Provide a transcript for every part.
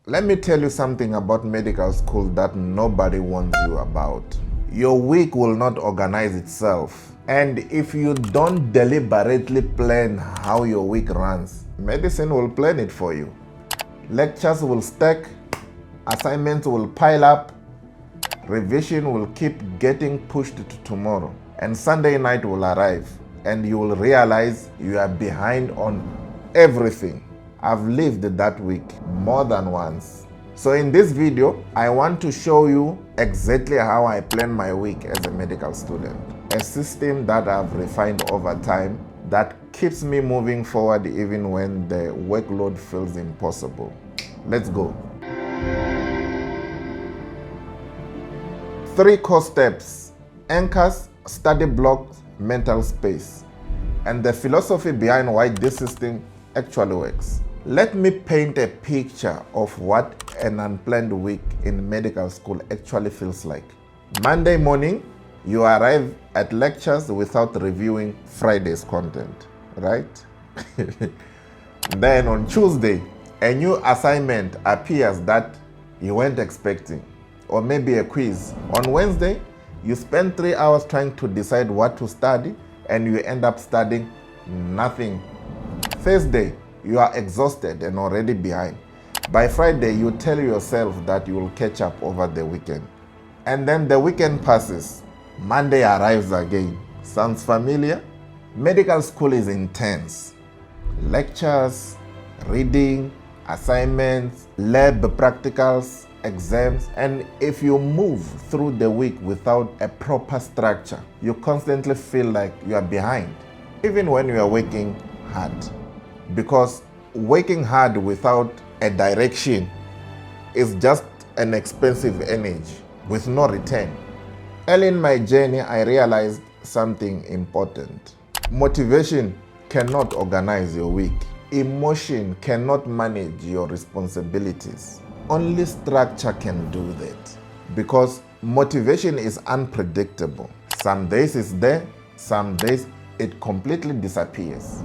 Let me tell you something about medical school that nobody warns you about. Your week will not organize itself. And if you don't deliberately plan how your week runs, medicine will plan it for you. Lectures will stack, assignments will pile up, revision will keep getting pushed to tomorrow, and Sunday night will arrive and you will realize you are behind on everything. I've lived that week more than once. So in this video, I want to show you exactly how I plan my week as a medical student. A system that I've refined over time that keeps me moving forward even when the workload feels impossible. Let's go. 3 core steps: anchors, study blocks, mental space, and the philosophy behind why this system actually works. Let me paint a picture of what an unplanned week in medical school actually feels like. Monday morning, you arrive at lectures without reviewing Friday's content, right? Then on Tuesday, a new assignment appears that you weren't expecting, or maybe a quiz. On Wednesday, you spend 3 hours trying to decide what to study, and you end up studying nothing. Thursday, you are exhausted and already behind. By Friday, you tell yourself that you will catch up over the weekend. And then the weekend passes. Monday arrives again. Sounds familiar? Medical school is intense. Lectures, reading, assignments, lab practicals, exams, and if you move through the week without a proper structure, you constantly feel like you are behind, even when you are working hard. Because working hard without a direction is just an expensive energy with no return. Early in my journey, I realized something important. Motivation cannot organize your week. Emotion cannot manage your responsibilities. Only structure can do that, because motivation is unpredictable. Some days it's there, some days it completely disappears.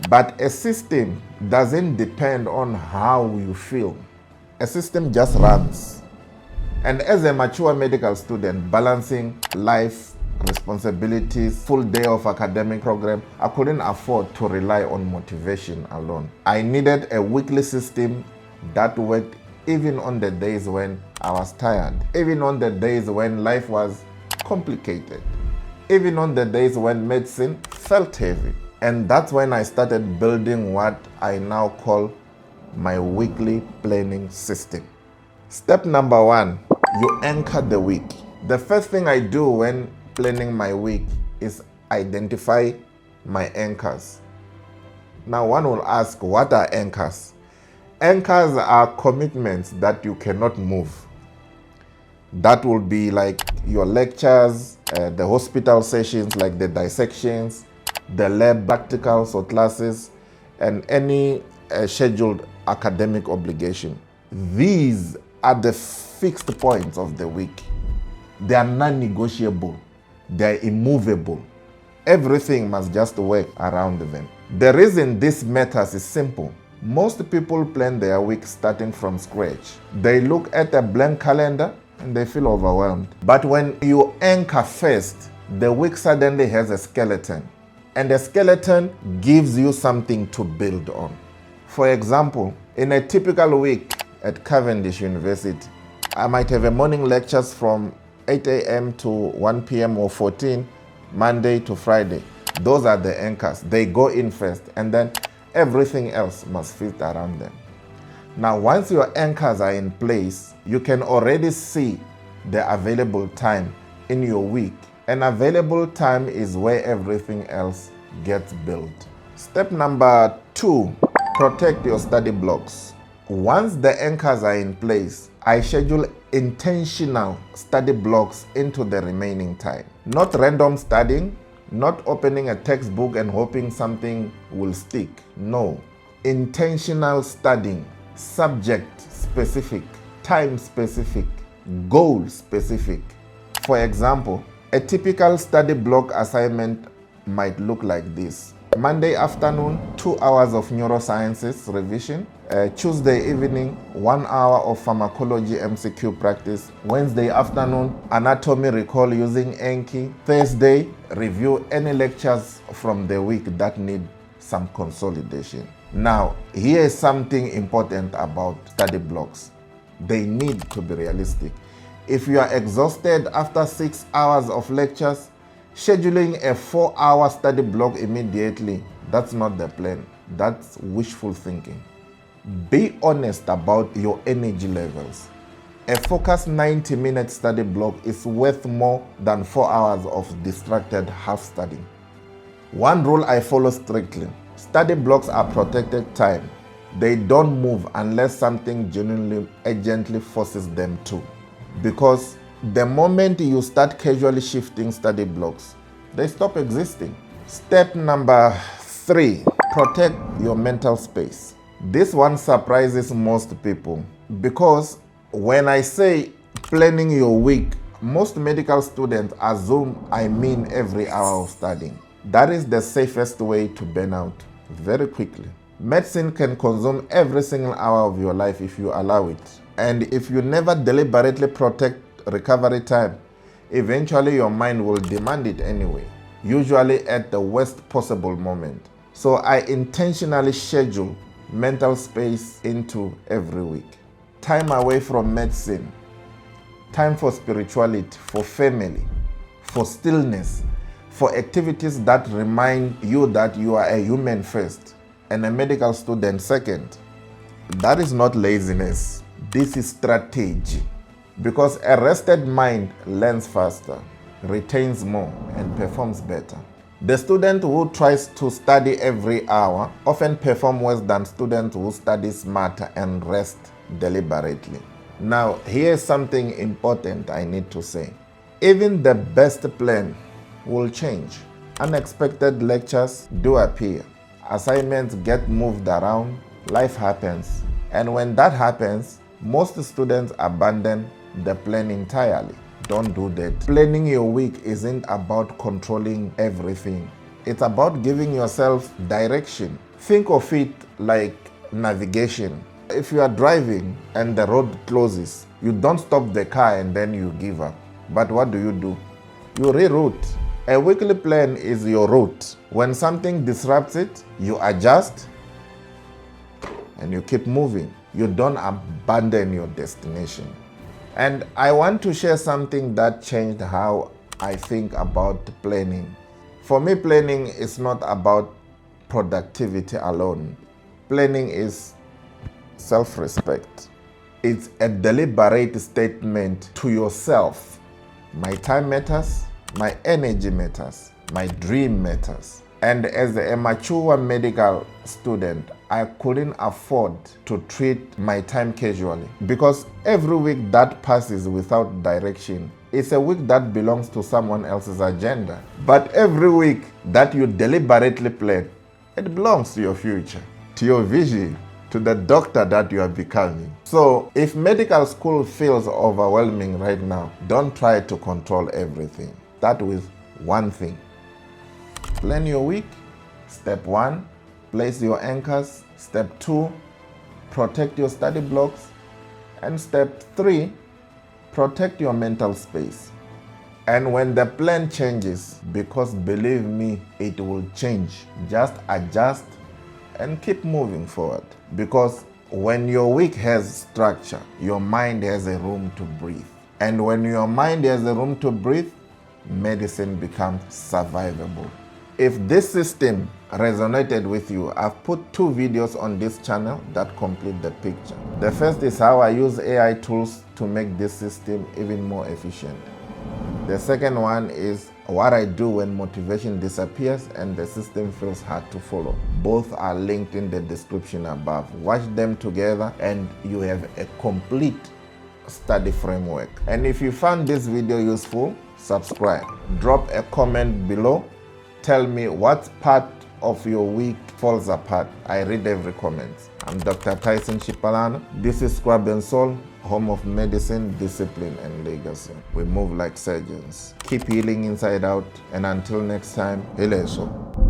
But a system doesn't depend on how you feel. A system just runs. And as a mature medical student balancing life, responsibilities, full day of academic program, I couldn't afford to rely on motivation alone. I needed a weekly system that worked even on the days when I was tired, even on the days when life was complicated, even on the days when medicine felt heavy. And that's when I started building what I now call my weekly planning system. Step number 1, you anchor the week. The first thing I do when planning my week is identify my anchors. Now one will ask, what are anchors? Anchors are commitments that you cannot move. That will be like your lectures, the hospital sessions like the dissections, the lab practicals or classes, and any scheduled academic obligation. These are the fixed points of the week. They are non-negotiable. They are immovable. Everything must just work around them. The reason this matters is simple. Most people plan their week starting from scratch. They look at a blank calendar and they feel overwhelmed. But when you anchor first, the week suddenly has a skeleton. And the skeleton gives you something to build on. For example, in a typical week at Cavendish University, I might have a morning lectures from 8 a.m. to 1 p.m. or 14, Monday to Friday. Those are the anchors. They go in first, and then everything else must fit around them. Now, once your anchors are in place, you can already see the available time in your week. And available time is where everything else gets built. Step number 2, protect your study blocks. Once the anchors are in place, I schedule intentional study blocks into the remaining time. Not random studying, not opening a textbook and hoping something will stick. No. Intentional studying, subject specific, time specific, goal specific. For example, a typical study block assignment might look like this. Monday afternoon, 2 hours of neurosciences revision, Tuesday evening, 1 hour of pharmacology MCQ practice. Wednesday afternoon, anatomy recall using Enki. Thursday, review any lectures from the week that need some consolidation. Now, here is something important about study blocks. They need to be realistic. If you are exhausted after 6 hours of lectures, scheduling a 4-hour study block immediately, that's not the plan. That's wishful thinking. Be honest about your energy levels. A focused 90-minute study block is worth more than 4 hours of distracted half studying. One rule I follow strictly: study blocks are protected time. They don't move unless something genuinely urgently forces them to. Because the moment you start casually shifting study blocks, they stop existing. Step number 3, protect your mental space. This one surprises most people because when I say planning your week, most medical students assume I mean every hour of studying. That is the safest way to burn out very quickly. Medicine can consume every single hour of your life if you allow it. And if you never deliberately protect recovery time, eventually your mind will demand it anyway, usually at the worst possible moment. So I intentionally schedule mental space into every week. Time away from medicine, time for spirituality, for family, for stillness, for activities that remind you that you are a human first and a medical student second. That is not laziness. This is strategy. Because a rested mind learns faster, retains more, and performs better. The student who tries to study every hour often perform worse than students who study smarter and rest deliberately. Now, here's something important I need to say. Even the best plan will change. Unexpected lectures do appear. Assignments get moved around. Life happens. And when that happens, most students abandon the plan entirely. Don't do that. Planning your week isn't about controlling everything. It's about giving yourself direction. Think of it like navigation. If you are driving and the road closes, you don't stop the car and then you give up. But what do? You reroute. A weekly plan is your route. When something disrupts it, you adjust and you keep moving. You don't abandon your destination. And I want to share something that changed how I think about planning. For me, planning is not about productivity alone. Planning is self-respect. It's a deliberate statement to yourself. My time matters, my energy matters, my dream matters. And as a mature medical student, I couldn't afford to treat my time casually because every week that passes without direction is a week that belongs to someone else's agenda. But every week that you deliberately plan, it belongs to your future, to your vision, to the doctor that you are becoming. So if medical school feels overwhelming right now, don't try to control everything. Start with one thing. Plan your week. Step 1, place your anchors. Step 2, protect your study blocks. And step 3, protect your mental space. And when the plan changes, because believe me, it will change, just adjust and keep moving forward. Because when your week has structure, your mind has a room to breathe. And when your mind has a room to breathe, medicine becomes survivable. If this system resonated with you, I've put 2 videos on this channel that complete the picture. The first is how I use AI tools to make this system even more efficient. The second one is what I do when motivation disappears and the system feels hard to follow. Both are linked in the description above. Watch them together and you have a complete study framework. And if you found this video useful, subscribe. Drop a comment below. Tell me what part of your week falls apart. I read every comment. I'm Dr. Tyson Chipalano. This is Scrub and Soul, home of medicine, discipline, and legacy. We move like surgeons. Keep healing inside out, and until next time, Hele So.